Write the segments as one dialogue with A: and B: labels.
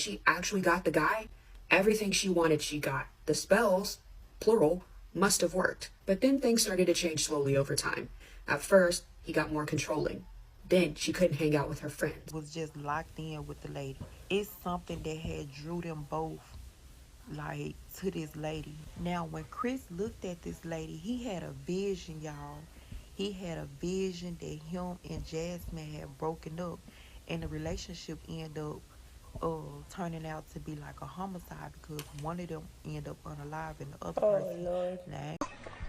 A: she actually got the guy, everything she wanted she got. The spells, plural, must have worked. But then things started to change slowly over time. At first, he got more controlling. Then she couldn't hang out with her friends.
B: Was just locked in with the lady. It's something that had drew them both like to this lady. Now when Chris looked at this lady, he had a vision, y'all. He had a vision that him and Jasmine had broken up and the relationship ended up turning out to be like a homicide because one of them ended up unalive and the other person.
C: Lord.
B: Now,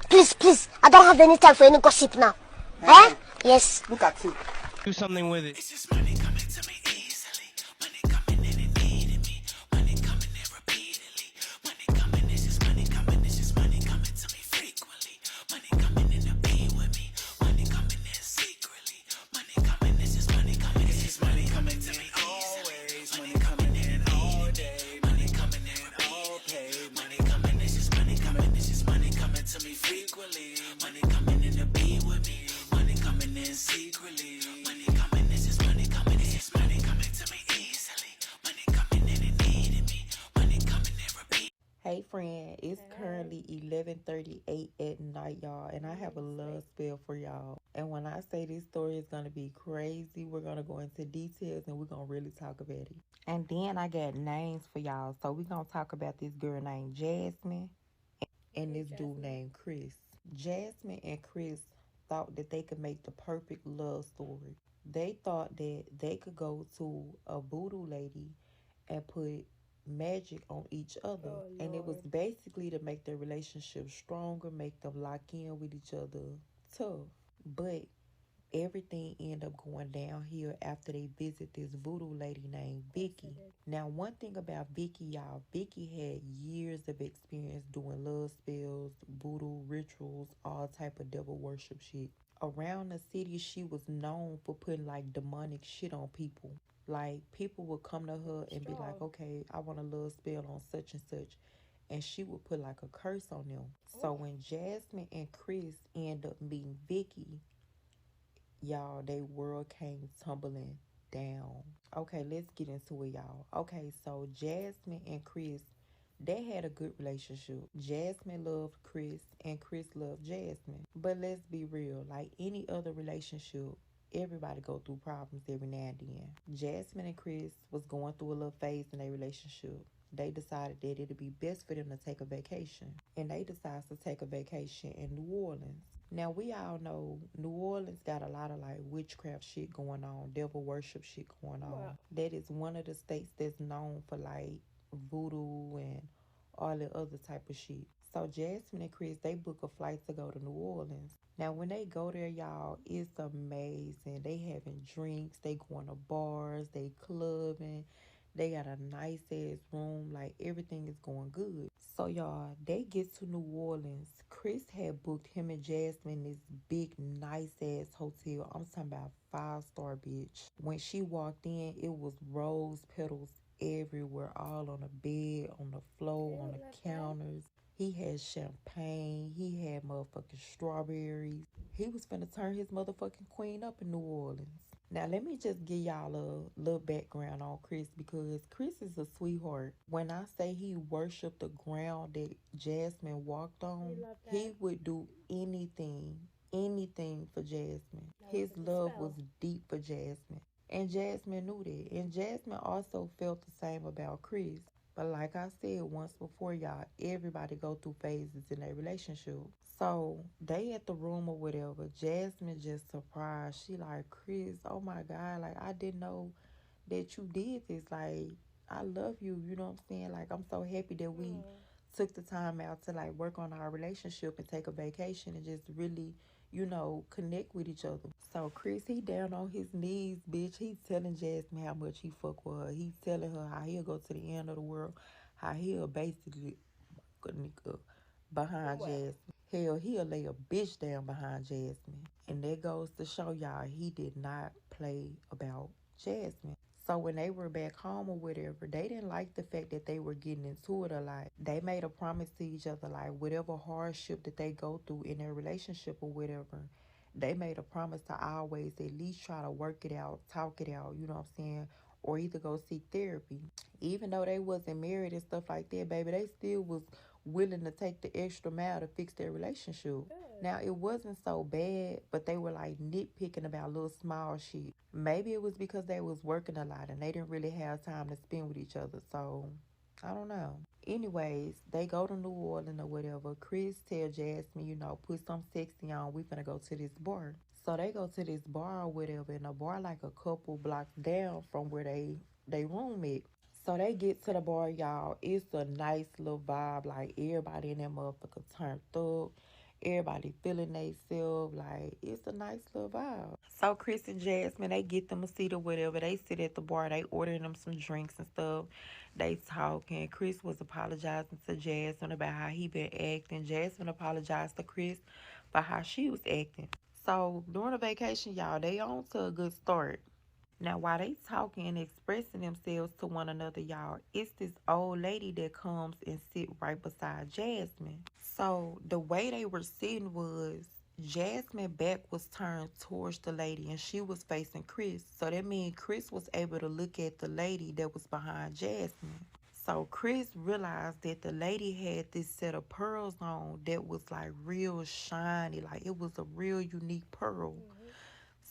D: Please, I don't have any time for any gossip now. Eh? Yes.
C: Look at you.
E: Do something with it.
F: It's just money coming to me easily. Money coming in and needing me. Money coming in repeatedly. Money coming, it's just money coming. It's just money coming to me frequently. Money coming in to be with me. Money coming in secretly. Money coming, it's just money coming. It's just money coming to me always. Money coming in all day. Money coming in all pay. Money coming, it's just money coming. It's just money coming to me frequently. Money coming in to be with me. Money coming in secretly. Money coming, this is money coming. It's just money coming to me easily. Money coming in and needing me. Money coming in repeat.
B: hey friend, it's currently 11:38 at night, y'all, and I have a love spell for y'all. And when I say this story is gonna be crazy, we're gonna go into details and we're gonna really talk about it. And then I got names for y'all. So we're gonna talk about this girl named Jasmine and this dude named Chris. Jasmine and Chris thought that they could make the perfect love story. They thought that they could go to a voodoo lady and put magic on each other. And it was basically to make their relationship stronger, make them lock in with each other tough. But everything ended up going downhill after they visit this voodoo lady named Vicki. Now, one thing about Vicki, y'all, Vicki had years of experience doing love spells, voodoo rituals, all type of devil worship shit. Around the city, she was known for putting like demonic shit on people. Like people would come to her and be like, okay, I want a love spell on such and such. And she would put like a curse on them. So when Jasmine and Chris end up meeting Vicki, y'all, they world came tumbling down. Okay, let's get into it, y'all. Okay, so Jasmine and Chris, they had a good relationship. Jasmine loved Chris and Chris loved Jasmine. But let's be real, like any other relationship, everybody go through problems every now and then. Jasmine and Chris was going through a little phase in their relationship. They decided that it'd be best for them to take a vacation. And they decided to take a vacation in New Orleans. Now we all know New Orleans got a lot of like witchcraft shit going on, devil worship shit going on. Wow. That is one of the states that's known for like voodoo and all the other type of shit. So Jasmine and Chris, they book a flight to go to New Orleans. Now when they go there, y'all, it's amazing. They having drinks, they going to bars, they clubbing. They got a nice ass room, like everything is going good. So y'all, they get to New Orleans. Chris had booked him and Jasmine this big nice ass hotel. I'm talking about 5-star bitch. When she walked in, it was rose petals everywhere, all on the bed, on the floor, on the counters. He had champagne. He had motherfucking strawberries. He was finna turn his motherfucking queen up in New Orleans. Now, let me just give y'all a little background on Chris because Chris is a sweetheart. When I say he worshiped the ground that Jasmine walked on, he would do anything for Jasmine. His love was deep for Jasmine. And Jasmine knew that. And Jasmine also felt the same about Chris. But like I said once before, y'all, everybody go through phases in their relationship. So they at the room or whatever. Jasmine just surprised. She like, Chris, oh my God, like I didn't know that you did this. Like, I love you. You know what I'm saying? Like, I'm so happy that we took the time out to like work on our relationship and take a vacation and just really, connect with each other. So Chris, he down on his knees, bitch. He's telling Jasmine how much he fuck with her. He's telling her how he'll go to the end of the world, how he'll basically behind Jasmine. Hell, he'll lay a bitch down behind Jasmine. And that goes to show y'all he did not play about Jasmine. So when they were back home or whatever, they didn't like the fact that they were getting into it a lot. They made a promise to each other, like whatever hardship that they go through in their relationship or whatever, they made a promise to always at least try to work it out, talk it out, you know what I'm saying? or either go seek therapy. Even though they wasn't married and stuff like that, baby, they still was willing to take the extra mile to fix their relationship. Now it wasn't so bad, but they were like nitpicking about little small shit. Maybe it was because they was working a lot and they didn't really have time to spend with each other. So I don't know. Anyways, they go to New Orleans or whatever. Chris tell Jasmine, put some sexy on. We finna go to this bar. So they go to this bar or whatever, and a bar like a couple blocks down from where they room at. So they get to the bar, y'all. It's a nice little vibe. Like everybody in that motherfucker turned up. Everybody feeling themselves. Like it's a nice little vibe. So Chris and Jasmine, they get them a seat or whatever. They sit at the bar. They ordering them some drinks and stuff. They talking. Chris was apologizing to Jasmine about how he been acting. Jasmine apologized to Chris for how she was acting. So during the vacation, y'all, they on to a good start. Now, while they talking and expressing themselves to one another, y'all, it's this old lady that comes and sit right beside Jasmine. So the way they were sitting was Jasmine back was turned towards the lady and she was facing Chris. So that means Chris was able to look at the lady that was behind Jasmine. So Chris realized that the lady had this set of pearls on that was like real shiny, like it was a real unique pearl.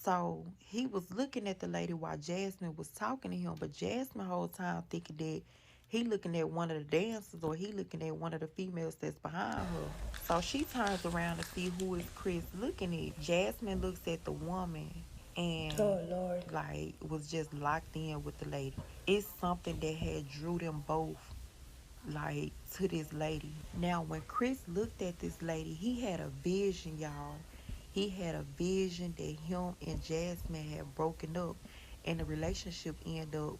B: So he was looking at the lady while Jasmine was talking to him, but Jasmine whole time thinking that he looking at one of the dancers or he looking at one of the females that's behind her. So she turns around to see who is Chris looking at. Jasmine looks at the woman and
D: Oh, Lord.
B: like was just locked in with the lady. It's something that had drew them both like to this lady. Now when Chris looked at this lady, he had a vision, y'all. He had a vision that him and Jasmine had broken up and the relationship ended up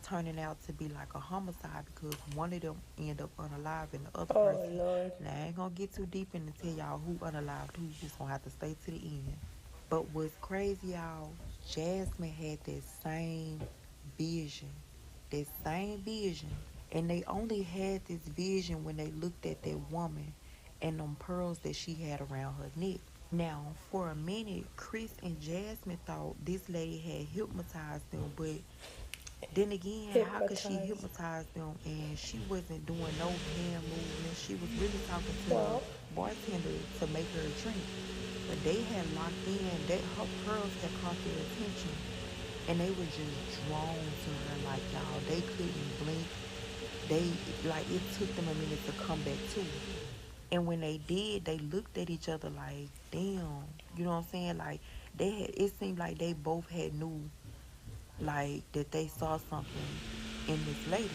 B: turning out to be like a homicide because one of them ended up unalive and the other
D: Oh,
B: person.
D: Lord.
B: Now I ain't gonna get too deep in to tell y'all who unalived who. You just gonna have to stay to the end. But what's crazy, y'all, Jasmine had that same vision. That same vision. And they only had this vision when they looked at that woman and them pearls that she had around her neck. Now, for a minute, Chris and Jasmine thought this lady had hypnotized them, but then again, how could she
D: Hypnotized.
B: hypnotize them and she wasn't doing no hand movements? She was really talking to the
D: Well,
B: bartender to make her a drink. But they had locked in, that her pearls had caught their attention. And they were just drawn to her like y'all. They couldn't blink. They like it took them a minute to come back to it. And when they did, they looked at each other like, damn. You know what I'm saying? Like it seemed like they both had knew like that they saw something in this lady.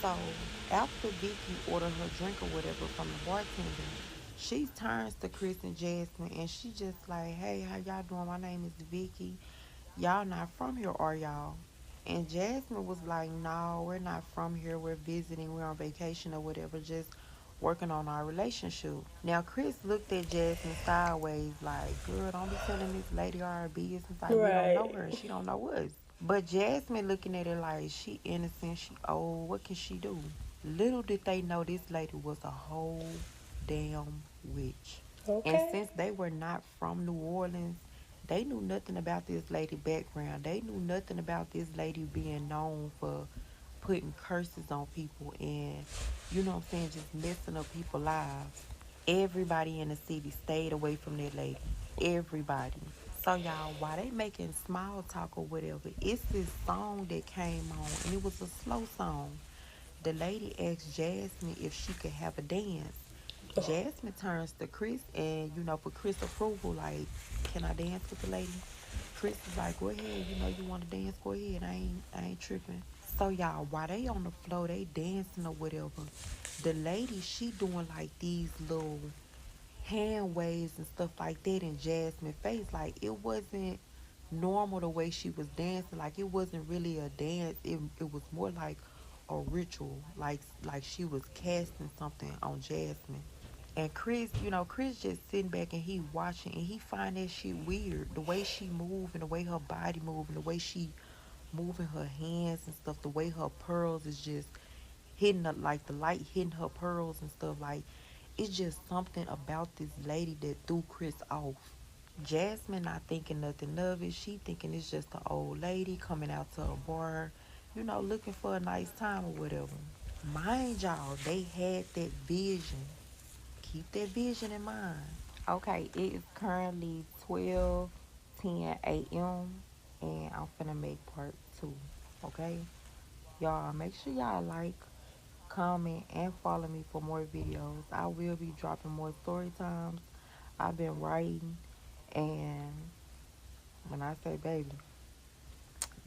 B: So after Vicki ordered her drink or whatever from the bartender, she turns to Chris and Jasmine and she just like, hey, how y'all doing? My name is Vicki. Y'all not from here, are y'all? And Jasmine was like, no, we're not from here. We're visiting. We're on vacation or whatever, just working on our relationship. Now, Chris looked at Jasmine sideways like, girl, don't be telling this lady our business. Like, we don't know
D: right.
B: her. She don't know us. But Jasmine looking at her like, she innocent. She old. What can she do? Little did they know this lady was a whole damn witch. And
D: Okay.
B: since they were not from New Orleans, they knew nothing about this lady background. They knew nothing about this lady being known for putting curses on people and, you know what I'm saying, just messing up people's lives. Everybody in the city stayed away from that lady. Everybody. So y'all, while they making small talk or whatever, it's this song that came on and it was a slow song. The lady asked Jasmine if she could have a dance. Jasmine turns to Chris and, for Chris approval, like, can I dance with the lady? Chris is like, go ahead, you want to dance, go ahead. I ain't tripping. So y'all, while they on the floor, they dancing or whatever. The lady, she doing like these little hand waves and stuff like that in Jasmine's face. Like it wasn't normal the way she was dancing. Like it wasn't really a dance. It was more like a ritual. Like she was casting something on Jasmine. And Chris, Chris just sitting back and he watching and he find that shit weird. The way she move and the way her body move and the way she moving her hands and stuff, the way her pearls is just hitting her, like the light hitting her pearls and stuff. Like it's just something about this lady that threw Chris off. Jasmine not thinking nothing of it. She thinking it's just an old lady coming out to a bar, looking for a nice time or whatever. Mind y'all, they had that vision. Keep that vision in mind. Okay, it is currently 12:10 a.m. and I'm finna make part two. Okay? Y'all make sure y'all like, comment, and follow me for more videos. I will be dropping more story times. I've been writing, and when I say baby,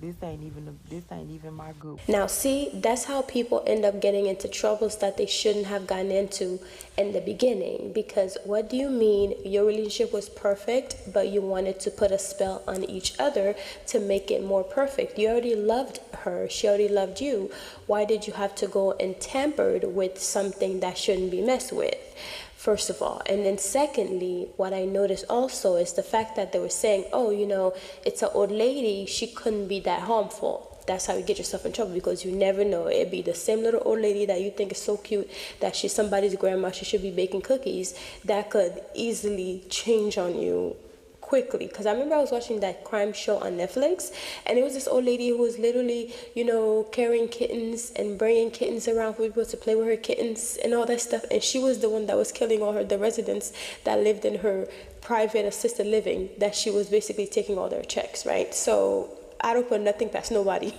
B: this ain't even my good.
C: Now, see, that's how people end up getting into troubles that they shouldn't have gotten into in the beginning. Because what do you mean your relationship was perfect, but you wanted to put a spell on each other to make it more perfect? You already loved her, she already loved you. Why did you have to go and tampered with something that shouldn't be messed with? First of all. And then secondly, what I noticed also is the fact that they were saying, oh, it's an old lady, she couldn't be that harmful. That's how you get yourself in trouble, because you never know. It'd be the same little old lady that you think is so cute that she's somebody's grandma, she should be baking cookies, that could easily change on you quickly. Because I remember I was watching that crime show on Netflix, and it was this old lady who was literally, carrying kittens and bringing kittens around for people to play with her kittens and all that stuff. And she was the one that was killing all the residents that lived in her private assisted living, that she was basically taking all their checks, right? So I don't put nothing past nobody.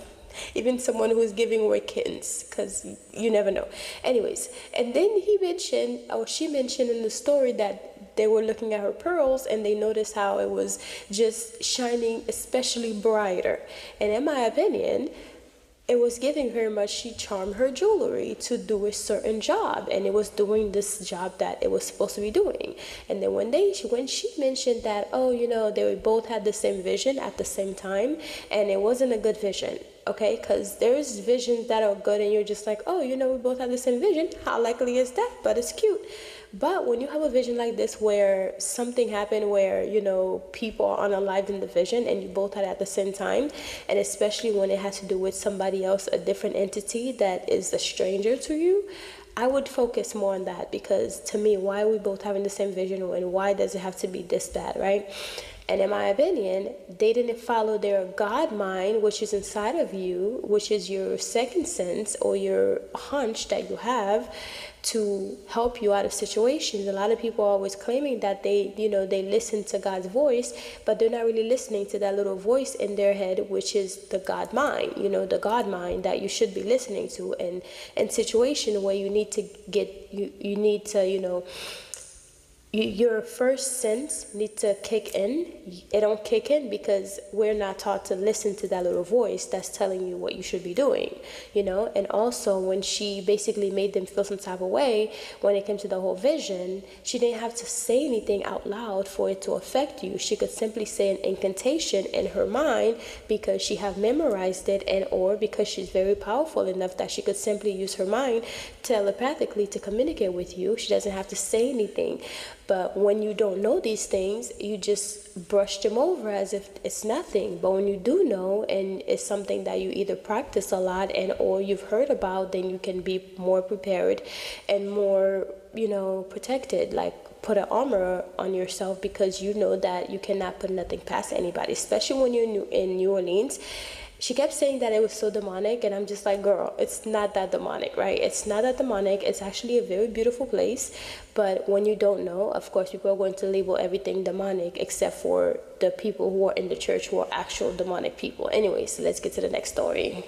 C: Even someone who is giving away kittens, because you never know. Anyways, and then she mentioned in the story that they were looking at her pearls and they noticed how it was just shining especially brighter. And in my opinion, it was giving very much she charmed her jewelry to do a certain job, and it was doing this job that it was supposed to be doing. And then when she mentioned that, they both had the same vision at the same time, and it wasn't a good vision. Okay, because there's visions that are good and you're just like, we both have the same vision. How likely is that? But it's cute. But when you have a vision like this where something happened where, people are unalived in the vision and you both had it at the same time, and especially when it has to do with somebody else, a different entity that is a stranger to you, I would focus more on that. Because to me, why are we both having the same vision, and why does it have to be this bad, right? And in my opinion, they didn't follow their God mind, which is inside of you, which is your second sense or your hunch that you have to help you out of situations. A lot of people are always claiming that they listen to God's voice, but they're not really listening to that little voice in their head, which is the God mind, the God mind that you should be listening to. And in situation where you need to your first sense need to kick in. It don't kick in because we're not taught to listen to that little voice that's telling you what you should be doing, And also, when she basically made them feel some type of way when it came to the whole vision, she didn't have to say anything out loud for it to affect you. She could simply say an incantation in her mind because she have memorized it, and or because she's very powerful enough that she could simply use her mind telepathically to communicate with you. She doesn't have to say anything. But when you don't know these things, you just brush them over as if it's nothing. But when you do know, and it's something that you either practice a lot and or you've heard about, then you can be more prepared and more, protected. Like, put an armor on yourself, because you know that you cannot put nothing past anybody, especially when you're in New Orleans. She kept saying that it was so demonic, and I'm just like, girl, it's not that demonic, right? It's not that demonic. It's actually a very beautiful place. But when you don't know, of course, people are going to label everything demonic, except for the people who are in the church who are actual demonic people. Anyways, let's get to the next story.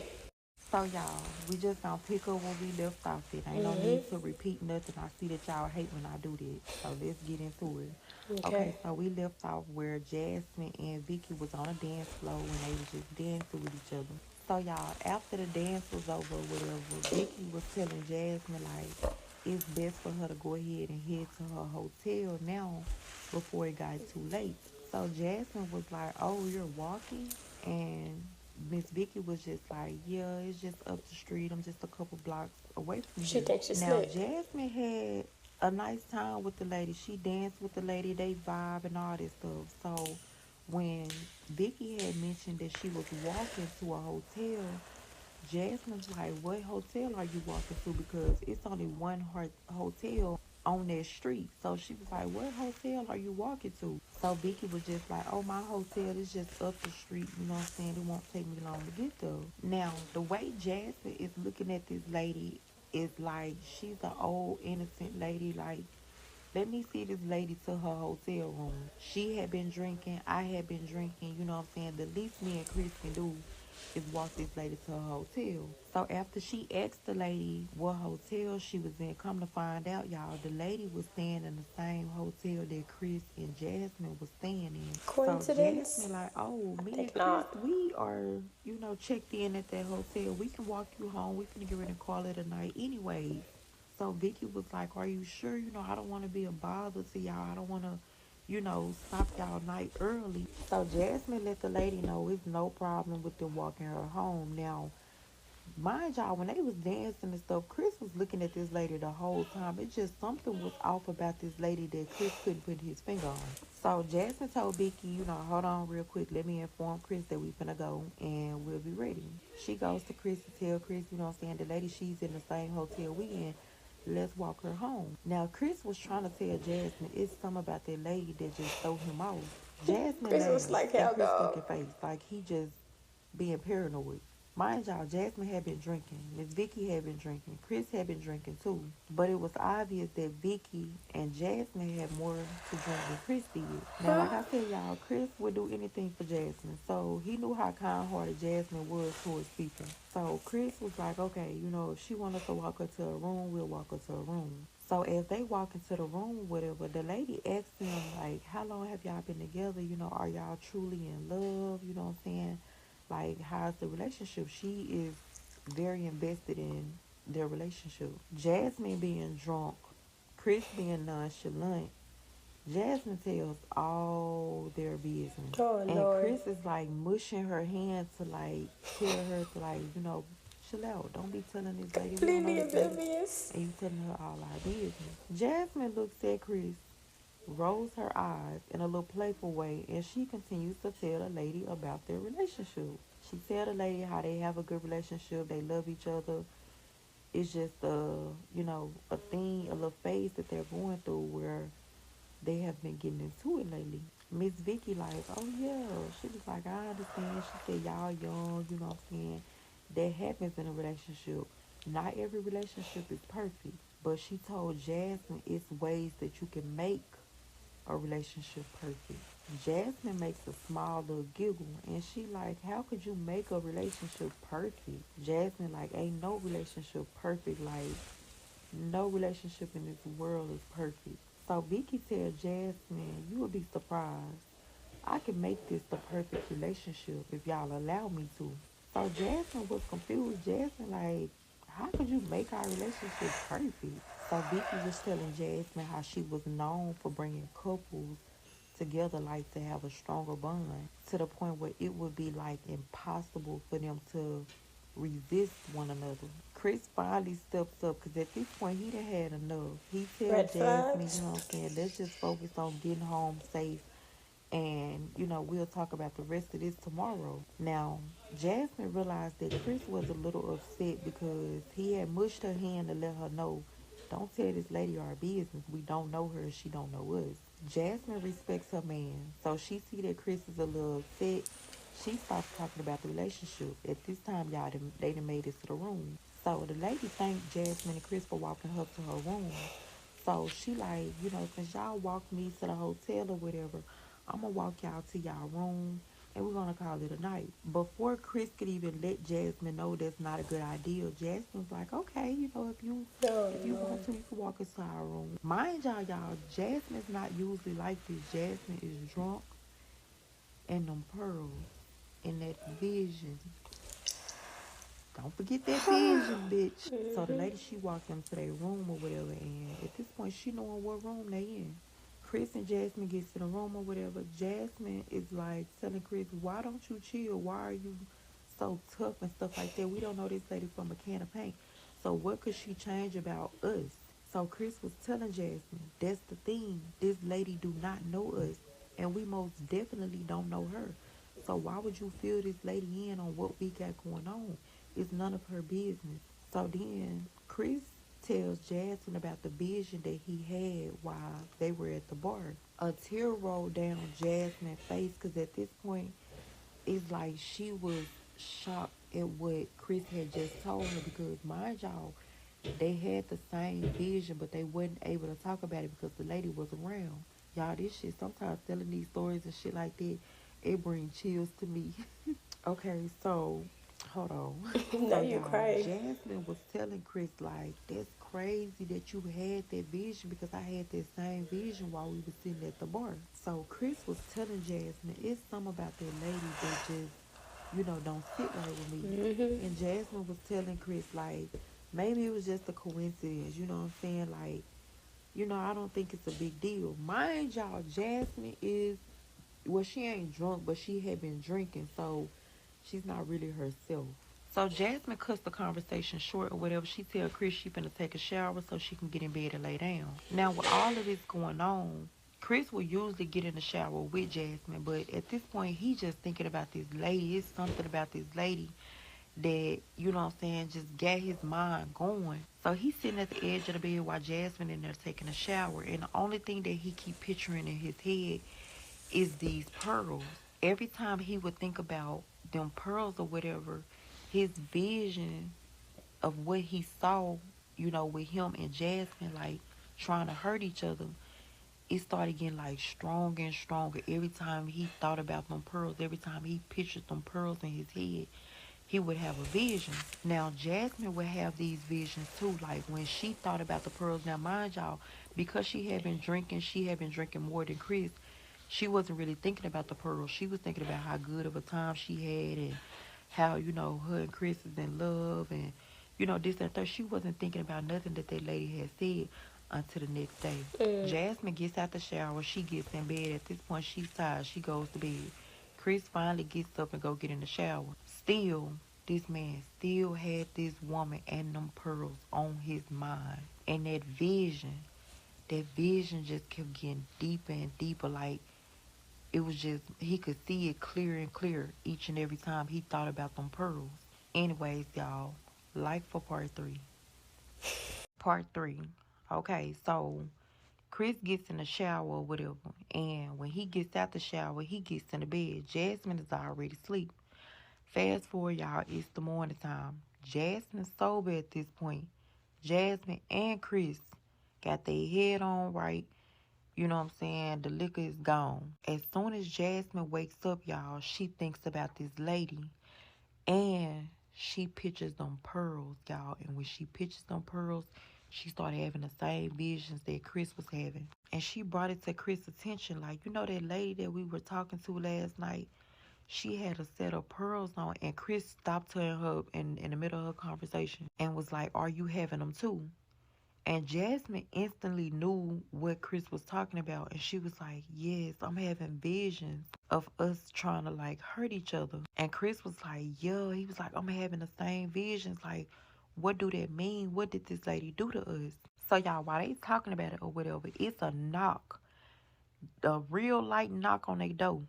B: So y'all, we just gonna pick up where we left off. It ain't no need to repeat nothing. I see that y'all hate when I do that. So let's get into it. Okay, so we left off where Jasmine and Vicki was on a dance floor when they was just dancing with each other. So y'all, after the dance was over or whatever, Vicki was telling Jasmine like it's best for her to go ahead and head to her hotel now before it got too late. So Jasmine was like, "Oh, you're walking?" And Miss Vicki was just like, "Yeah, it's just up the street. I'm just a couple blocks away from
C: She
B: here."
C: thinks she's
B: Now,
C: lit.
B: Jasmine had a nice time with the lady. She danced with the lady. They vibe and all this stuff. So when Vicki had mentioned that she was walking to a hotel, Jasmine's like, "What hotel are you walking to? Because it's only one hotel on that street. So she was like, what hotel are you walking to? So Vicki was just like, oh, my hotel is just up the street. You know what I'm saying? It won't take me long to get there. Now, the way Jasmine is looking at this lady is like she's an old, innocent lady. Like, let me see this lady to her hotel room. She had been drinking. I had been drinking. You know what I'm saying? The least me and Chris can do is walk this lady to her hotel. So after she asked the lady what hotel she was in, come to find out, y'all, the lady was staying in the same hotel that Chris and Jasmine was staying in. So
C: Coincidence?
B: Jasmine like, oh,
C: I
B: me and
C: think
B: Chris,
C: not.
B: we are, checked in at that hotel. We can walk you home. We can get ready and call it a night anyway. So Vicky was like, are you sure? I don't want to be a bother to y'all. I don't want to, stop y'all night early. So Jasmine let the lady know it's no problem with them walking her home. Now, mind y'all, when they was dancing and stuff, Chris was looking at this lady the whole time. It's just something was off about this lady that Chris couldn't put his finger on. So Jasmine told Vicky, hold on real quick. Let me inform Chris that we finna go and we'll be ready. She goes to Chris to tell Chris, the lady she's in the same hotel we in. Let's walk her home. Now, Chris was trying to tell Jasmine it's something about that lady that just threw him off. Jasmine
C: Chris was
B: laughed
C: like,
B: in
C: hell
B: Chris'
C: no.
B: fucking face like he just being paranoid. Mind y'all, Jasmine had been drinking. Miss Vicky had been drinking. Chris had been drinking too. But it was obvious that Vicky and Jasmine had more to drink than Chris did. Now, like I said, y'all, Chris would do anything for Jasmine. So he knew how kind-hearted Jasmine was towards people. So Chris was like, okay, if she wants us to walk her to a room, we'll walk her to a room. So as they walk into the room or whatever, the lady asked him, like, how long have y'all been together? Are y'all truly in love? You know what I'm saying? Like, how's the relationship? She is very invested in their relationship. Jasmine being drunk, Chris being nonchalant, Jasmine tells all their business.
C: Oh,
B: And
C: Lord.
B: Chris is like mushing her hand to like tell her to like, chill out. Don't be telling this lady. We don't know
C: Completely
B: this lady.
C: oblivious.
B: And you telling her all our business. Jasmine looks at Chris, rolls her eyes in a little playful way, and she continues to tell the lady about their relationship. She tell the lady how they have a good relationship, they love each other. It's just a thing, a little phase that they're going through where they have been getting into it lately. Miss Vicky like, oh yeah. She was like, I understand. She said y'all young, you know what I'm saying? That happens in a relationship. Not every relationship is perfect. But she told Jasmine it's ways that you can make a relationship perfect. Jasmine makes a small little giggle and she like, how could you make a relationship perfect? Jasmine like, ain't no relationship perfect. Like, no relationship in this world is perfect. So Vicky tell Jasmine, you would be surprised. I can make this the perfect relationship if y'all allow me to. So Jasmine was confused. Jasmine like, how could you make our relationship perfect? So Vicky was telling Jasmine how she was known for bringing couples together, like to have a stronger bond to the point where it would be like impossible for them to resist one another. Chris finally steps up because at this point he done had enough. He tell
C: Red
B: Jasmine,
C: flags.
B: let's just focus on getting home safe and we'll talk about the rest of this tomorrow. Now, Jasmine realized that Chris was a little upset because he had mushed her hand to let her know, don't tell this lady our business. We don't know her, she don't know us. Jasmine respects her man, so she see that Chris is a little upset. She starts talking about the relationship. At this time, they done made it to the room. So the lady thanked Jasmine and Chris for walking her to her room. So she like, since y'all walked me to the hotel or whatever, I'm gonna walk y'all to y'all room and we're gonna call it a night. Before Chris could even let Jasmine know that's not a good idea, Jasmine's like, okay,
C: Oh,
B: if you want
C: Lord.
B: to, you can walk us to our room. Mind y'all, Jasmine's not usually like this. Jasmine is drunk and them pearls and that vision. Don't forget that vision, bitch. So the lady, she walked them to their room or whatever, and at this point, she knowing what room they in. Chris and Jasmine gets to the room or whatever. Jasmine is like telling Chris, why don't you chill? Why are you so tough and stuff like that? We don't know this lady from a can of paint. So what could she change about us? So Chris was telling Jasmine, that's the thing. This lady do not know us, and we most definitely don't know her. So why would you fill this lady in on what we got going on? It's none of her business. So then Chris tells Jasmine about the vision that he had while they were at the bar. A tear rolled down Jasmine's face because at this point, it's like she was shocked at what Chris had just told her because, mind y'all, they had the same vision, but they wasn't able to talk about it because the lady was around. Y'all, this shit, sometimes telling these stories and shit like that, it brings chills to me. Okay, so hold on.
C: Now
B: So
C: you're
B: y'all,
C: crying.
B: Jasmine was telling Chris like, "That's crazy that you had that vision because I had that same vision while we were sitting at the bar." So Chris was telling Jasmine, "It's something about that lady that just, don't sit right with me." And Jasmine was telling Chris like, maybe it was just a coincidence. You know what I'm saying? Like, I don't think it's a big deal. Mind y'all, Jasmine is, well, she ain't drunk, but she had been drinking, so she's not really herself. So Jasmine cuts the conversation short or whatever. She tell Chris she finna take a shower so she can get in bed and lay down. Now with all of this going on, Chris will usually get in the shower with Jasmine, but at this point he just thinking about this lady. It's something about this lady that, just got his mind going. So he's sitting at the edge of the bed while Jasmine in there taking a shower, and the only thing that he keep picturing in his head is these pearls. Every time he would think about them pearls or whatever, his vision of what he saw, with him and Jasmine, like trying to hurt each other, it started getting like stronger and stronger every time he thought about them pearls. Every time he pictured them pearls in his head, he would have a vision. Now Jasmine would have these visions too, like when she thought about the pearls. Now mind y'all, because she had been drinking more than Chris, she wasn't really thinking about the pearls. She was thinking about how good of a time she had and how, her and Chris is in love and, this and that. She wasn't thinking about nothing that lady had said until the next day. Jasmine gets out the shower. She gets in bed. At this point, she's tired. She goes to bed. Chris finally gets up and go get in the shower. Still, this man still had this woman and them pearls on his mind. And that vision just kept getting deeper and deeper. Like, it was just, he could see it clear and clear each and every time he thought about them pearls. Anyways, y'all, like for part three. Part three. Okay, so Chris gets in the shower or whatever, and when he gets out the shower, he gets in the bed. Jasmine is already asleep. Fast forward, y'all, it's the morning time. Jasmine's sober at this point. Jasmine and Chris got their head on right. You know what I'm saying? The liquor is gone. As soon as Jasmine wakes up, y'all, she thinks about this lady. And she pictures them pearls, y'all. And when she pictures them pearls, she started having the same visions that Chris was having. And she brought it to Chris' attention. Like, that lady that we were talking to last night? She had a set of pearls on. And Chris stopped her in the middle of her conversation and was like, "Are you having them too?" And Jasmine instantly knew what Chris was talking about. And she was like, "Yes, I'm having visions of us trying to like hurt each other." And Chris was like, "Yeah." He was like, "I'm having the same visions. Like, what do that mean? What did this lady do to us?" So y'all, while they talking about it or whatever, it's a knock. A real light knock on their door.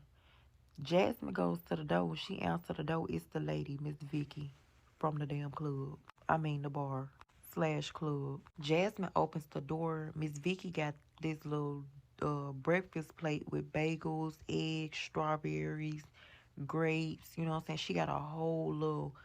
B: Jasmine goes to the door. When she answers the door, it's the lady, Miss Vicki, from the damn club. I mean the bar slash club. Jasmine opens the door. Miss Vicki got this little breakfast plate with bagels, eggs, strawberries, grapes. You know what I'm saying? She got a whole little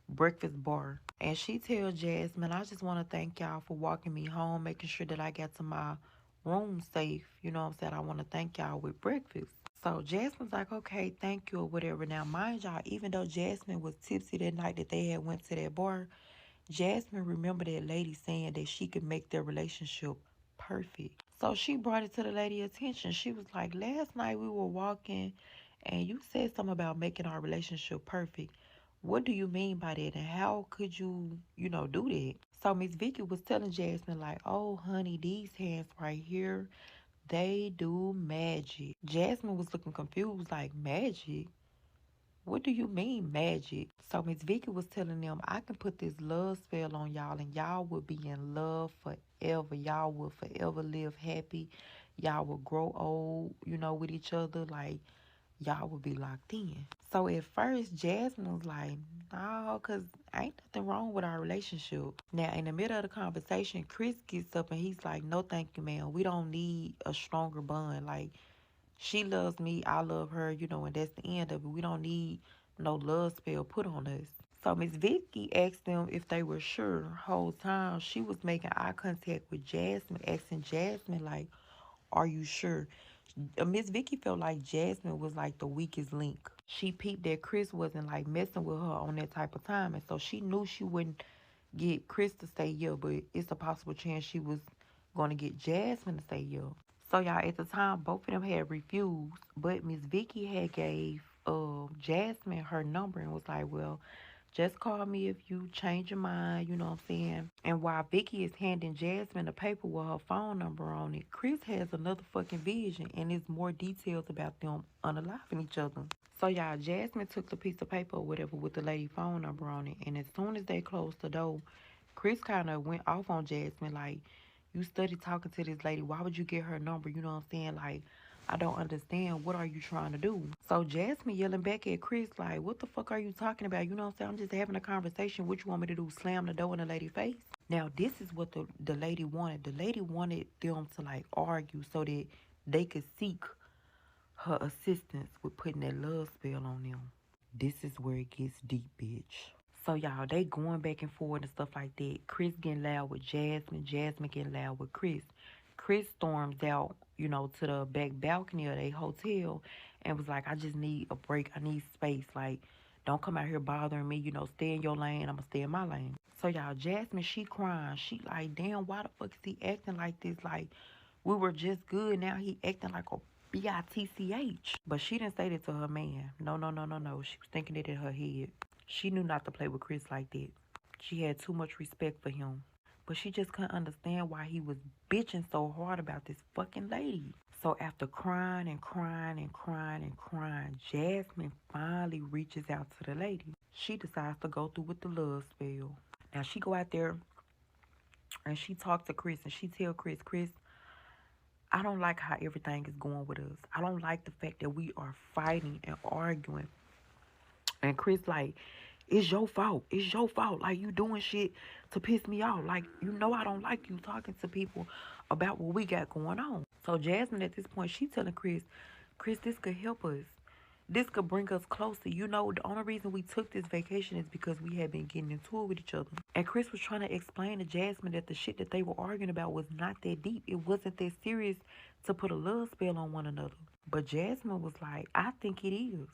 B: breakfast bar. And she tells Jasmine, "I just want to thank y'all for walking me home, making sure that I got to my room safe. You know what I'm saying? I want to thank y'all with breakfast." So Jasmine's like, "Okay, thank you," or whatever. Now, mind y'all, even though Jasmine was tipsy that night that they had went to that bar, Jasmine remembered that lady saying that she could make their relationship perfect. So she brought it to the lady attention. She was like, "Last night we were walking and you said something about making our relationship perfect. What do you mean by that? And how could you, do that?" So Miss Vicky was telling Jasmine like, "Oh, honey, these hands right here, they do magic." Jasmine was looking confused like, "Magic? What do you mean magic?" So Miss Vicky was telling them, "I can put this love spell on y'all and y'all will be in love forever. Y'all will forever live happy. Y'all will grow old, with each other. Like, y'all would be locked in. So at first, Jasmine was like, no, because ain't nothing wrong with our relationship. Now, in the middle of the conversation, Chris gets up and he's like, no, thank you, man. We don't need a stronger bond. Like, she loves me, I love her, and that's the end of it. We don't need no love spell put on us. So Miss Vicki asked them if they were sure. The whole time she was making eye contact with Jasmine, asking Jasmine, like, are you sure? Miss Vicki felt like Jasmine was like the weakest link. She peeped that Chris wasn't like messing with her on that type of time. And so she knew she wouldn't get Chris to stay here, but it's a possible chance she was going to get Jasmine to stay here. So y'all, at the time, both of them had refused, but Miss Vicki had gave Jasmine her number and was like, well, just call me if you change your mind, you know what I'm saying? And while Vicki is handing Jasmine a paper with her phone number on it, Chris has another fucking vision and there's more details about them unaliving each other. So y'all, Jasmine took the piece of paper or whatever with the lady phone number on it, and as soon as they closed the door, Chris kind of went off on Jasmine like, you study talking to this lady. Why would you get her number? You know what I'm saying? Like, I don't understand. What are you trying to do? So Jasmine yelling back at Chris like, what the fuck are you talking about? You know what I'm saying? I'm just having a conversation. What you want me to do? Slam the door in the lady's face? Now, this is what the lady wanted. The lady wanted them to like argue so that they could seek her assistance with putting that love spell on them. This is where it gets deep, bitch. So y'all, they going back and forth and stuff like that. Chris getting loud with Jasmine. Jasmine getting loud with Chris. Chris storms out, to the back balcony of their hotel and was like, I just need a break. I need space. Like, don't come out here bothering me. Stay in your lane. I'm going to stay in my lane. So y'all, Jasmine, she crying. She like, damn, why the fuck is he acting like this? Like, we were just good. Now he acting like a bitch. But she didn't say that to her man. No, no, no, no, no. She was thinking it in her head. She knew not to play with Chris like that. She had too much respect for him. But she just couldn't understand why he was bitching so hard about this fucking lady. So after crying and crying and crying and crying, Jasmine finally reaches out to the lady. She decides to go through with the love spell. Now she go out there and she talk to Chris and she tell Chris, I don't like how everything is going with us. I don't like the fact that we are fighting and arguing. And Chris like, it's your fault. It's your fault. Like, you doing shit to piss me off. Like, I don't like you talking to people about what we got going on. So Jasmine at this point, she telling Chris, this could help us. This could bring us closer. The only reason we took this vacation is because we had been getting into it with each other. And Chris was trying to explain to Jasmine that the shit that they were arguing about was not that deep. It wasn't that serious to put a love spell on one another. But Jasmine was like, I think it is.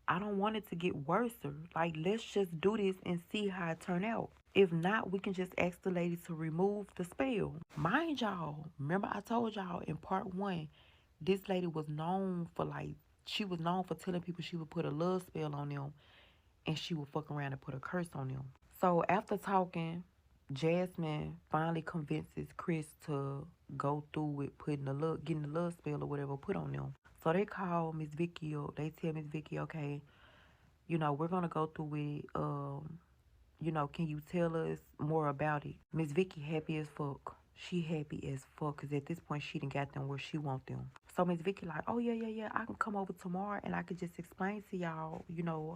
B: I don't want it to get worse. Like, let's just do this and see how it turn out. If not, we can just ask the lady to remove the spell. Mind y'all, remember I told y'all in part 1, this lady was known for telling people she would put a love spell on them and she would fuck around and put a curse on them. So after talking, Jasmine finally convinces Chris to go through with getting the love spell or whatever put on them. So they call Miss Vicki up. They tell Miss Vicki, okay, we're gonna go through with can you tell us more about it? Miss Vicki happy as fuck. She happy as fuck because at this point she done got them where she want them. So Miss Vicki like, oh yeah, I can come over tomorrow and I could just explain to y'all,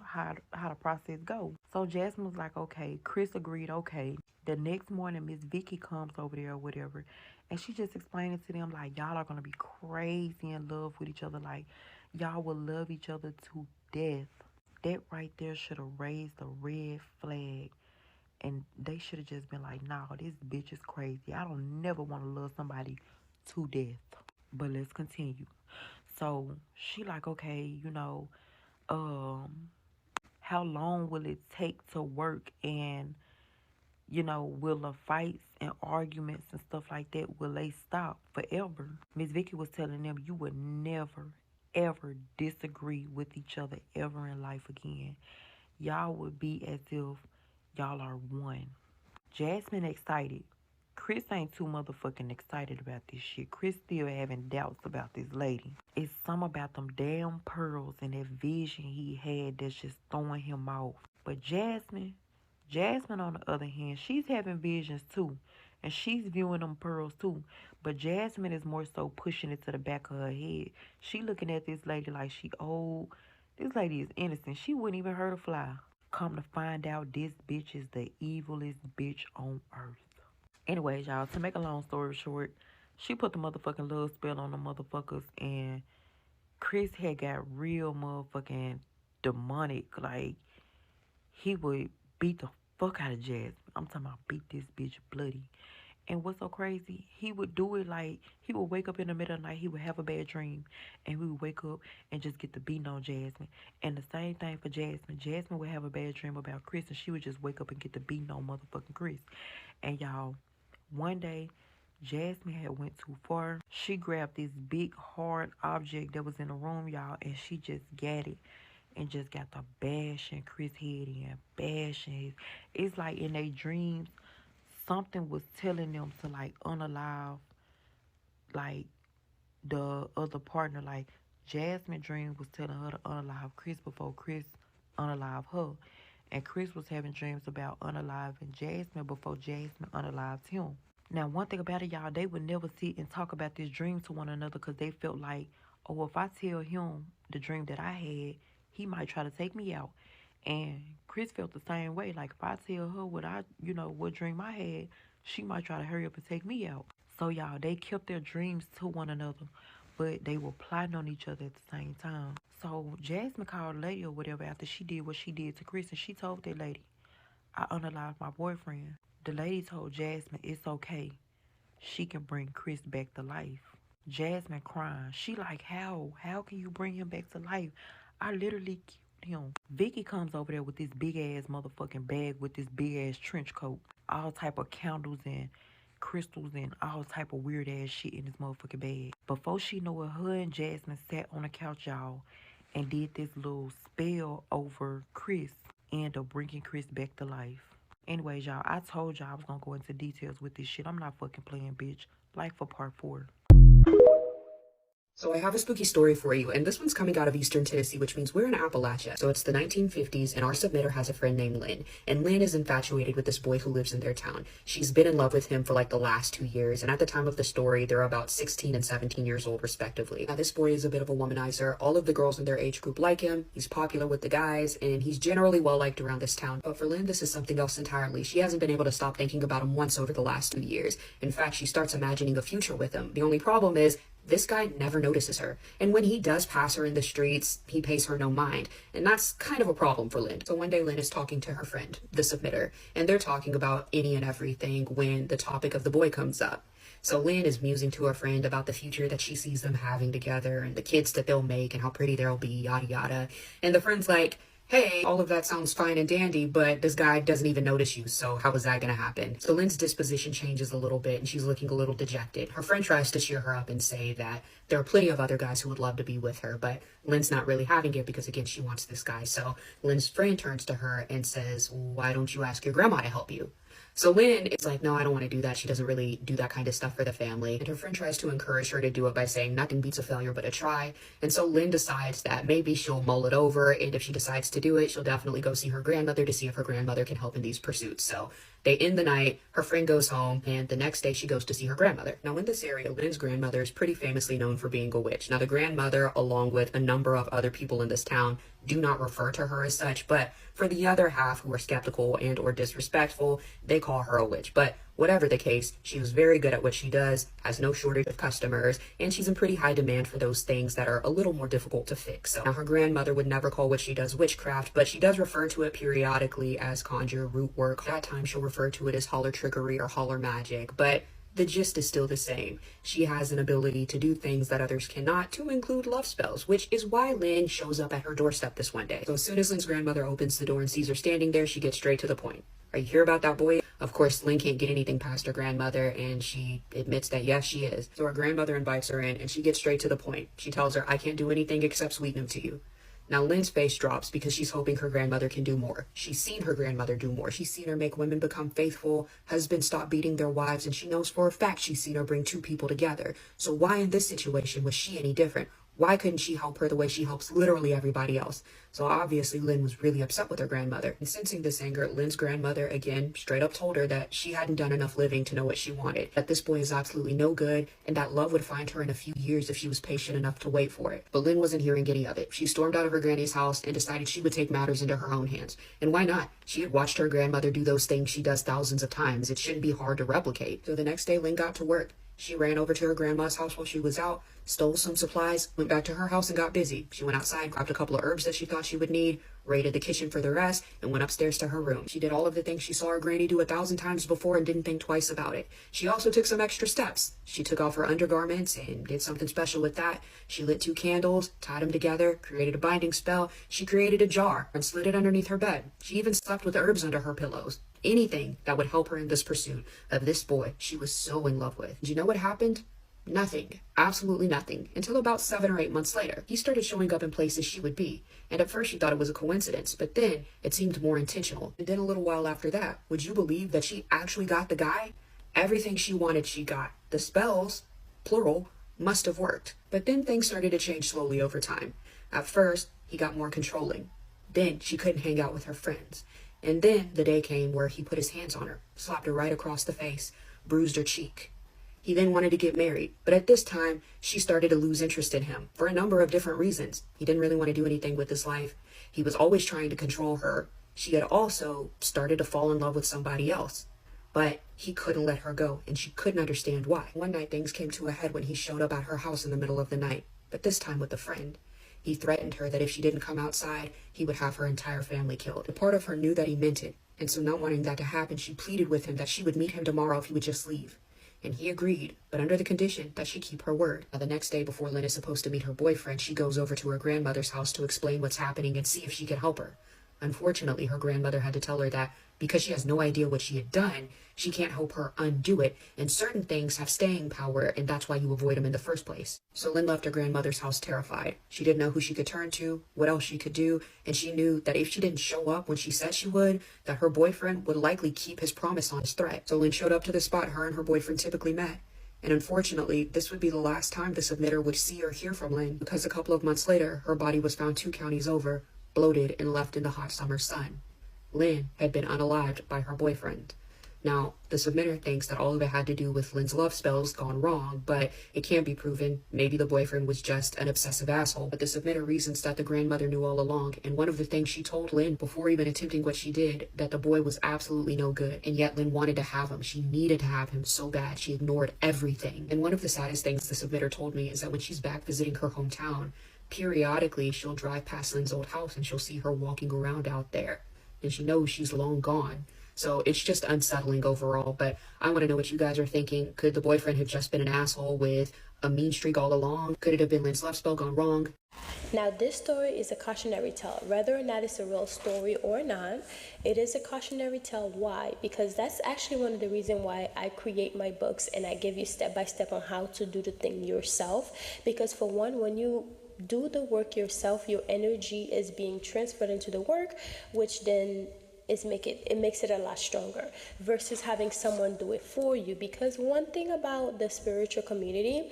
B: how the process go. So Jasmine was like, okay. Chris agreed, okay. The next morning Miss Vicki comes over there or whatever and she just explaining to them like, y'all are gonna be crazy in love with each other. Like, y'all will love each other to death. That right there should have raised a red flag. And they should have just been like, nah, this bitch is crazy. I don't never want to love somebody to death. But let's continue. So she like, okay, how long will it take to work? And, will the fights and arguments and stuff like that, will they stop forever? Miss Vicki was telling them you would never, ever disagree with each other ever in life again. Y'all would be as if y'all are one. Jasmine excited. Chris ain't too motherfucking excited about this shit. Chris still having doubts about this lady. It's some about them damn pearls and that vision he had that's just throwing him off. But Jasmine on the other hand, she's having visions too. And she's viewing them pearls too. But Jasmine is more so pushing it to the back of her head. She looking at this lady like she old. This lady is innocent. She wouldn't even hurt a fly. Come to find out, this bitch is the evilest bitch on earth. Anyways, y'all, to make a long story short, she put the motherfucking love spell on the motherfuckers, and Chris had got real motherfucking demonic. Like, he would beat the fuck out of Jasmine. I'm talking about beat this bitch bloody. And what's so crazy, he would do it like, he would wake up in the middle of the night, he would have a bad dream, and we would wake up and just get the beating on Jasmine. And the same thing for Jasmine. Jasmine would have a bad dream about Chris, and she would just wake up and get the beating on motherfucking Chris. And y'all, one day, Jasmine had went too far. She grabbed this big hard object that was in the room, y'all, and she just got it and just got the bashing Chris head in, bashing his. It's like in their dreams, something was telling them to like unalive like the other partner. Like Jasmine dream was telling her to unalive Chris before Chris unalive her. And Chris was having dreams about unaliving Jasmine before Jasmine unalived him. Now, one thing about it, y'all, they would never sit and talk about this dream to one another because they felt like, oh, if I tell him the dream that I had, he might try to take me out. And Chris felt the same way. Like, if I tell her what dream I had, she might try to hurry up and take me out. So, y'all, they kept their dreams to one another, but they were plotting on each other at the same time. So, Jasmine called a lady or whatever after she did what she did to Chris, and she told that lady, I unalived my boyfriend. The lady told Jasmine it's okay. She can bring Chris back to life. Jasmine crying. She like, how? How can you bring him back to life? I literally killed him. Vicki comes over there with this big ass motherfucking bag with this big ass trench coat. All type of candles and crystals and all type of weird ass shit in this motherfucking bag. Before she know it, her and Jasmine sat on the couch, y'all, and did this little spell over Chris and of bringing Chris back to life. Anyways, y'all, I told y'all I was gonna go into details with this shit. I'm not fucking playing, bitch. Like for part 4.
A: So I have a spooky story for you, and this one's coming out of Eastern Tennessee, which means we're in Appalachia. So it's the 1950s, and our submitter has a friend named Lynn. And Lynn is infatuated with this boy who lives in their town. She's been in love with him for like the last 2 years, and at the time of the story, they're about 16 and 17 years old, respectively. Now, this boy is a bit of a womanizer. All of the girls in their age group like him. He's popular with the guys, and he's generally well-liked around this town. But for Lynn, this is something else entirely. She hasn't been able to stop thinking about him once over the last 2 years. In fact, she starts imagining a future with him. The only problem is, this guy never notices her. And when he does pass her in the streets, he pays her no mind. And that's kind of a problem for Lynn. So one day Lynn is talking to her friend, the submitter, and they're talking about any and everything when the topic of the boy comes up. So Lynn is musing to her friend about the future that she sees them having together and the kids that they'll make and how pretty they'll be, yada yada. And the friend's like, hey, all of that sounds fine and dandy, but this guy doesn't even notice you, so how is that gonna happen? So Lynn's disposition changes a little bit, and she's looking a little dejected. Her friend tries to cheer her up and say that there are plenty of other guys who would love to be with her, but Lynn's not really having it because, again, she wants this guy. So Lynn's friend turns to her and says, why don't you ask your grandma to help you? So Lynn is like, no, I don't want to do that. She doesn't really do that kind of stuff for the family. And her friend tries to encourage her to do it by saying nothing beats a failure but a try. And so Lynn decides that maybe she'll mull it over. And if she decides to do it, she'll definitely go see her grandmother to see if her grandmother can help in these pursuits. So they end the night, her friend goes home, and the next day she goes to see her grandmother. Now in this area, Lynn's grandmother is pretty famously known for being a witch. Now the grandmother, along with a number of other people in this town, do not refer to her as such, but for the other half who are skeptical and or disrespectful, they call her a witch. But whatever the case, she was very good at what she does, has no shortage of customers, and she's in pretty high demand for those things that are a little more difficult to fix. So now her grandmother would never call what she does witchcraft, but she does refer to it periodically as conjure, root work. That time she'll refer to it as holler trickery or holler magic, but the gist is still the same. She has an ability to do things that others cannot, to include love spells, which is why Lynn shows up at her doorstep this one day. So as soon as Lynn's grandmother opens the door and sees her standing there, she gets straight to the point. Are you here about that boy? Of course, Lynn can't get anything past her grandmother, and she admits that yes, she is. So her grandmother invites her in, and she gets straight to the point. She tells her, I can't do anything except sweeten him to you. Now, Lynn's face drops because she's hoping her grandmother can do more. She's seen her grandmother do more. She's seen her make women become faithful, husbands stop beating their wives, and she knows for a fact she's seen her bring two people together. So why in this situation was she any different? Why couldn't she help her the way she helps literally everybody else? So obviously Lynn was really upset with her grandmother. And sensing this anger, Lynn's grandmother again straight up told her that she hadn't done enough living to know what she wanted, that this boy is absolutely no good, and that love would find her in a few years if she was patient enough to wait for it. But Lynn wasn't hearing any of it. She stormed out of her granny's house and decided she would take matters into her own hands. And why not? She had watched her grandmother do those things she does thousands of times. It shouldn't be hard to replicate. So the next day, Lynn got to work. She ran over to her grandma's house while she was out, stole some supplies, went back to her house and got busy. She went outside, grabbed a couple of herbs that she thought she would need, raided the kitchen for the rest, and went upstairs to her room. She did all of the things she saw her granny do 1,000 times before and didn't think twice about it. She also took some extra steps. She took off her undergarments and did something special with that. She lit 2 candles, tied them together, created a binding spell. She created a jar and slid it underneath her bed. She even slept with herbs under her pillows. Anything that would help her in this pursuit of this boy she was so in love with. Do you know what happened? Nothing. Absolutely nothing. Until about 7 or 8 months later, he started showing up in places she would be. And at first she thought it was a coincidence, but then it seemed more intentional. And then a little while after that, would you believe that she actually got the guy? Everything she wanted she got. The spells, plural, must have worked. But then things started to change slowly over time. At first, he got more controlling. Then she couldn't hang out with her friends. And then the day came where he put his hands on her, slapped her right across the face, bruised her cheek. He then wanted to get married, but at this time, she started to lose interest in him for a number of different reasons. He didn't really want to do anything with his life. He was always trying to control her. She had also started to fall in love with somebody else, but he couldn't let her go, and she couldn't understand why. One night, things came to a head when he showed up at her house in the middle of the night, but this time with a friend. He threatened her that if she didn't come outside, he would have her entire family killed. A part of her knew that he meant it, and so not wanting that to happen, she pleaded with him that she would meet him tomorrow if he would just leave. And he agreed, but under the condition that she keep her word. Now, the next day before Lynn is supposed to meet her boyfriend, she goes over to her grandmother's house to explain what's happening and see if she can help her. Unfortunately, her grandmother had to tell her that because she has no idea what she had done, she can't help her undo it, and certain things have staying power, and that's why you avoid them in the first place. So Lynn left her grandmother's house terrified. She didn't know who she could turn to, what else she could do, and she knew that if she didn't show up when she said she would, that her boyfriend would likely keep his promise on his threat. So Lynn showed up to the spot her and her boyfriend typically met. And unfortunately, this would be the last time the submitter would see or hear from Lynn, because a couple of months later, her body was found 2 counties over, bloated and left in the hot summer sun. Lynn had been unalived by her boyfriend. Now, the submitter thinks that all of it had to do with Lynn's love spells gone wrong, but it can't be proven. Maybe the boyfriend was just an obsessive asshole. But the submitter reasons that the grandmother knew all along, and one of the things she told Lynn before even attempting what she did, that the boy was absolutely no good, and yet Lynn wanted to have him. She needed to have him so bad. She ignored everything. And one of the saddest things the submitter told me is that when she's back visiting her hometown, periodically she'll drive past Lynn's old house and she'll see her walking around out there, and she knows she's long gone. So it's just unsettling overall, but I want to know what you guys are thinking. Could the boyfriend have just been an asshole with a mean streak all along? Could it have been Lynn's love spell gone wrong?
C: Now, this story is a cautionary tale. Whether or not it's a real story or not, it is a cautionary tale. Why? Because that's actually one of the reasons why I create my books and I give you step by step on how to do the thing yourself. Because for one, when you do the work yourself, your energy is being transferred into the work, which then it makes it a lot stronger versus having someone do it for you. Because one thing about the spiritual community,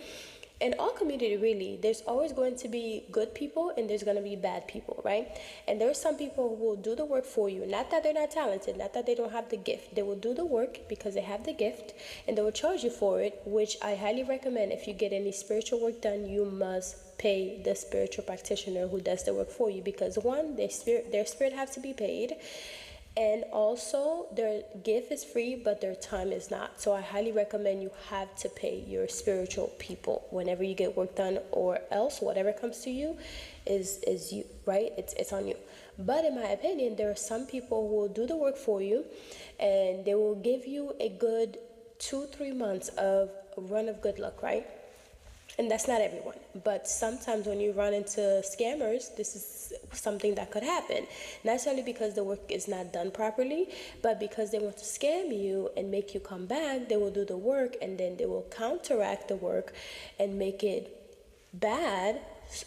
C: in all community really, there's always going to be good people and there's going to be bad people, right? And there's some people who will do the work for you. Not that they're not talented, not that they don't have the gift. They will do the work because they have the gift and they will charge you for it, which I highly recommend. If you get any spiritual work done, you must pay the spiritual practitioner who does the work for you, because one, their spirit has to be paid. And also, their gift is free, but their time is not. So I highly recommend you have to pay your spiritual people whenever you get work done, or else whatever comes to you is you, right? It's on you. But in my opinion, there are some people who will do the work for you, and they will give you a good 2-3 months of a run of good luck, right? And that's not everyone. But sometimes when you run into scammers, this is something that could happen. Not necessarily because the work is not done properly, but because they want to scam you and make you come back. They will do the work and then they will counteract the work and make it bad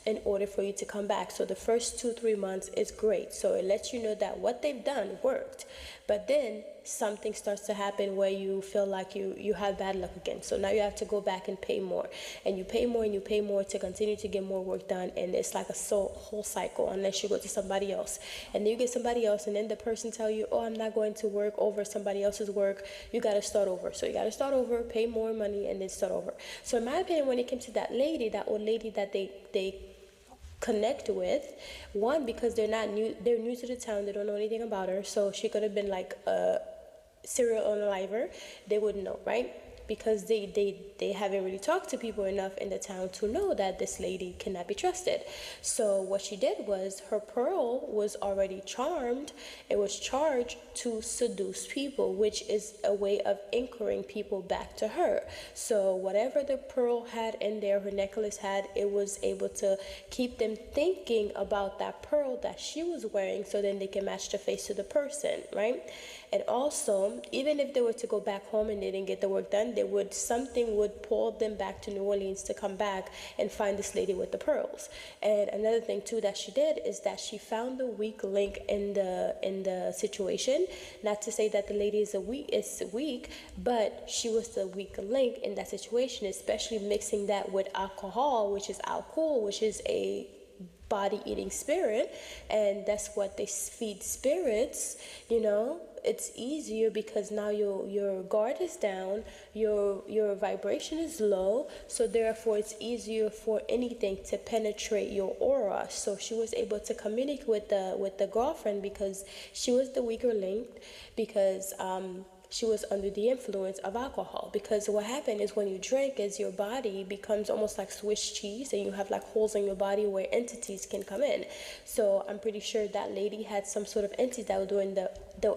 C: in order for you to come back. So the first 2-3 months is great. So it lets you know that what they've done worked. But then something starts to happen where you feel like you have bad luck again. So now you have to go back and pay more, and you pay more and you pay more to continue to get more work done, and it's like a whole cycle unless you go to somebody else, and then you get somebody else, and then the person tell you, oh, I'm not going to work over somebody else's work. You got to start over. So you got to start over, pay more money, and then start over. So in my opinion, when it came to that old lady that they connect with, one, because they're new to the town, they don't know anything about her, so she could have been like a serial unaliver. They wouldn't know, right? Because they haven't really talked to people enough in the town to know that this lady cannot be trusted. So what she did was, her pearl was already charmed. It was charged to seduce people, which is a way of anchoring people back to her. So whatever the pearl had in there, her necklace had, it was able to keep them thinking about that pearl that she was wearing, so then they can match the face to the person, right? And also, even if they were to go back home and they didn't get the work done, something would pull them back to New Orleans to come back and find this lady with the pearls. And another thing too that she did is that she found the weak link in the situation. Not to say that the lady is weak, but she was the weak link in that situation, especially mixing that with alcohol, which is alcohol, which is a body-eating spirit, and that's what they feed spirits, It's easier because now your guard is down, your vibration is low, so therefore it's easier for anything to penetrate your aura. So she was able to communicate with the girlfriend because she was the weaker link, because she was under the influence of alcohol. Because what happened is, when you drink, is your body becomes almost like Swiss cheese, and you have like holes in your body where entities can come in. So I'm pretty sure that lady had some sort of entity that was doing the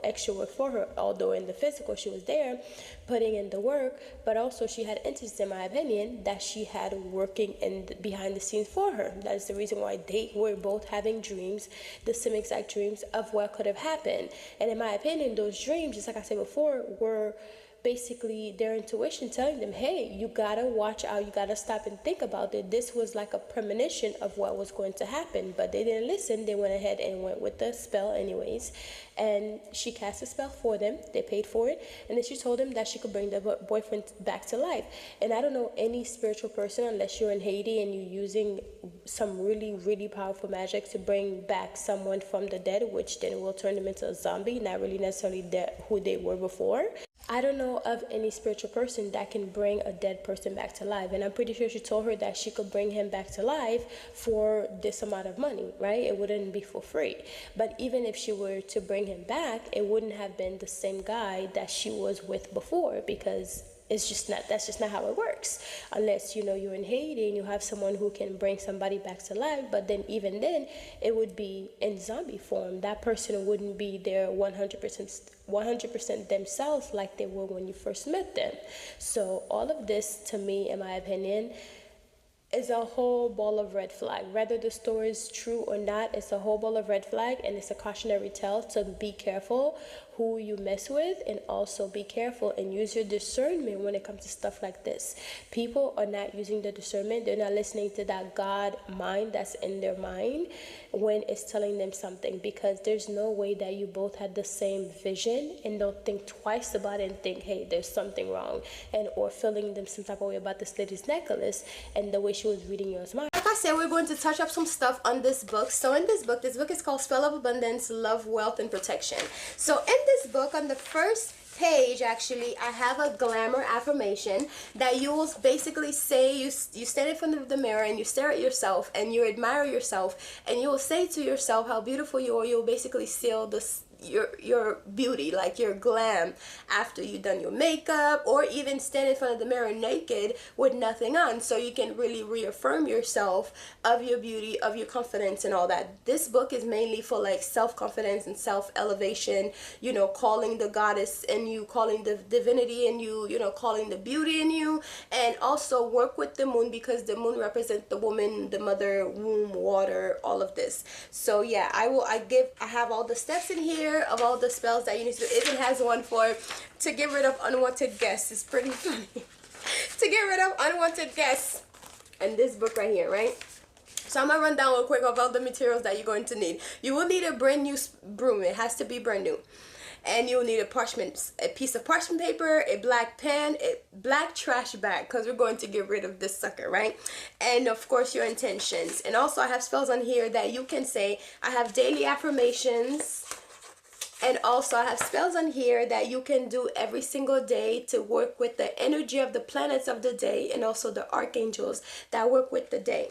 C: extra work for her, although in the physical she was there putting in the work, but also she had entities, in my opinion, that she had working behind the scenes for her. That is the reason why they were both having dreams, the same exact dreams of what could have happened. And in my opinion, those dreams, just like I said before, were basically their intuition telling them, hey, you gotta watch out, you gotta stop and think about it. This was like a premonition of what was going to happen, but they didn't listen. They went ahead and went with the spell anyways, and she cast a spell for them. They paid for it, and then she told them that she could bring the boyfriend back to life. And I don't know any spiritual person, unless you're in Haiti and you're using some really, really powerful magic to bring back someone from the dead, which then will turn them into a zombie, not really necessarily who they were before. I don't know of any spiritual person that can bring a dead person back to life. And I'm pretty sure she told her that she could bring him back to life for this amount of money, right? It wouldn't be for free. But even if she were to bring him back, it wouldn't have been the same guy that she was with before, because that's just not how it works. Unless, you're in Haiti and you have someone who can bring somebody back to life, but then even then, it would be in zombie form. That person wouldn't be there 100% themselves like they were when you first met them. So all of this, to me, in my opinion, is a whole ball of red flag. Whether the story is true or not, it's a whole ball of red flag, and it's a cautionary tale to be careful who you mess with, and also be careful and use your discernment when it comes to stuff like this. People are not using their discernment. They're not listening to that God mind that's in their mind when it's telling them something, because there's no way that you both had the same vision and don't think twice about it and think, hey, there's something wrong, and or feeling them some type of way about this lady's necklace and the way she was reading yours mind. Like I said, we're going to touch up some stuff on this book. So in this book is called Spell of Abundance, Love, Wealth, and Protection. So in this book, on the first page, actually, I have a glamour affirmation that you will basically say, you stand in front of the mirror and you stare at yourself and you admire yourself, and you will say to yourself how beautiful you are. You'll basically seal this your beauty, like your glam, after you've done your makeup, or even stand in front of the mirror naked with nothing on, so you can really reaffirm yourself of your beauty, of your confidence, and all that. This book is mainly for like self-confidence and self-elevation, calling the goddess in you, calling the divinity in you, calling the beauty in you, and also work with the moon, because the moon represents the woman, the mother, womb, water, all of this. So yeah, I have all the steps in here of all the spells that you need to do. It even has one to get rid of unwanted guests. It's pretty funny. To get rid of unwanted guests. And this book right here, right? So I'm gonna run down real quick of all the materials that you're going to need. You will need a brand new broom. It has to be brand new. and you'll need a piece of parchment paper, a black pen, a black trash bag, because we're going to get rid of this sucker, right? And of course your intentions. And also I have spells on here that you can say. I have daily affirmations, and also I have spells on here that you can do every single day to work with the energy of the planets of the day, and also the archangels that work with the day.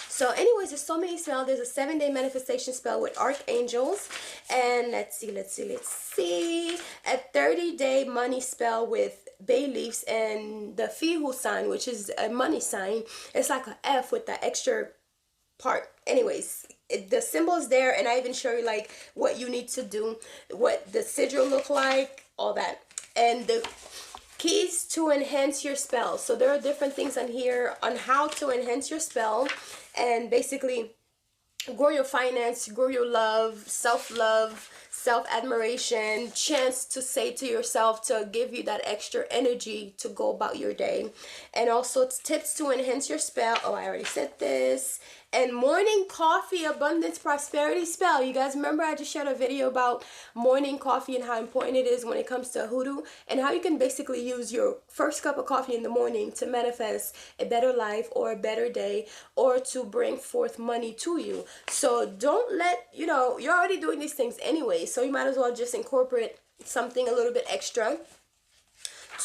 C: So anyways, there's so many spells. There's a 7-day manifestation spell with archangels, and let's see, a 30-day money spell with bay leaves and the Fihu sign, which is a money sign. It's like an F with the extra part. Anyways, the symbol's there, and I even show you like what you need to do, what the sigil look like, all that, and the keys to enhance your spell. So there are different things on here on how to enhance your spell, and basically grow your finance, grow your love, self-love, self-admiration, chance to say to yourself to give you that extra energy to go about your day. And also tips to enhance your spell. Oh, I already said this. And morning coffee abundance prosperity spell. You guys remember I just shared a video about morning coffee and how important it is when it comes to hoodoo, and how you can basically use your first cup of coffee in the morning to manifest a better life or a better day, or to bring forth money to you. So don't let, you're already doing these things anyway, so you might as well just incorporate something a little bit extra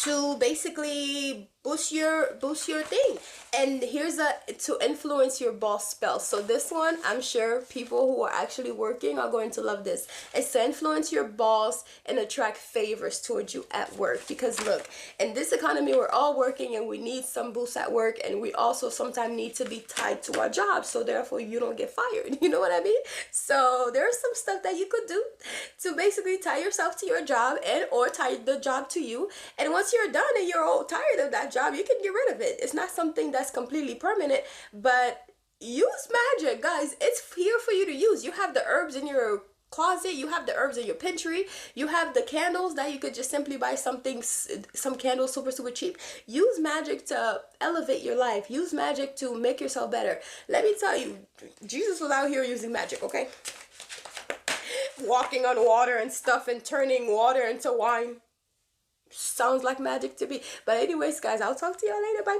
C: to basically boost your thing. And here's to influence your boss spell. So this one, I'm sure people who are actually working are going to love this. It's to influence your boss and attract favors towards you at work. Because look, in this economy, we're all working and we need some boost at work, and we also sometimes need to be tied to our job, so therefore you don't get fired. You know what I mean? So there's some stuff that you could do to basically tie yourself to your job, and or tie the job to you. And once you're done and you're all tired of that job, you can get rid of it. It's not something that's completely permanent, but use magic, guys. It's here for you to use. You have the herbs in your closet, you have the herbs in your pantry, you have the candles that you could just simply buy some candles super cheap. Use magic to elevate your life. Use magic to make yourself better. Let me tell you, Jesus was out here using magic, okay? Walking on water and stuff, and turning water into wine. Sounds like magic to me. But anyways, guys, I'll talk to y'all later. Bye.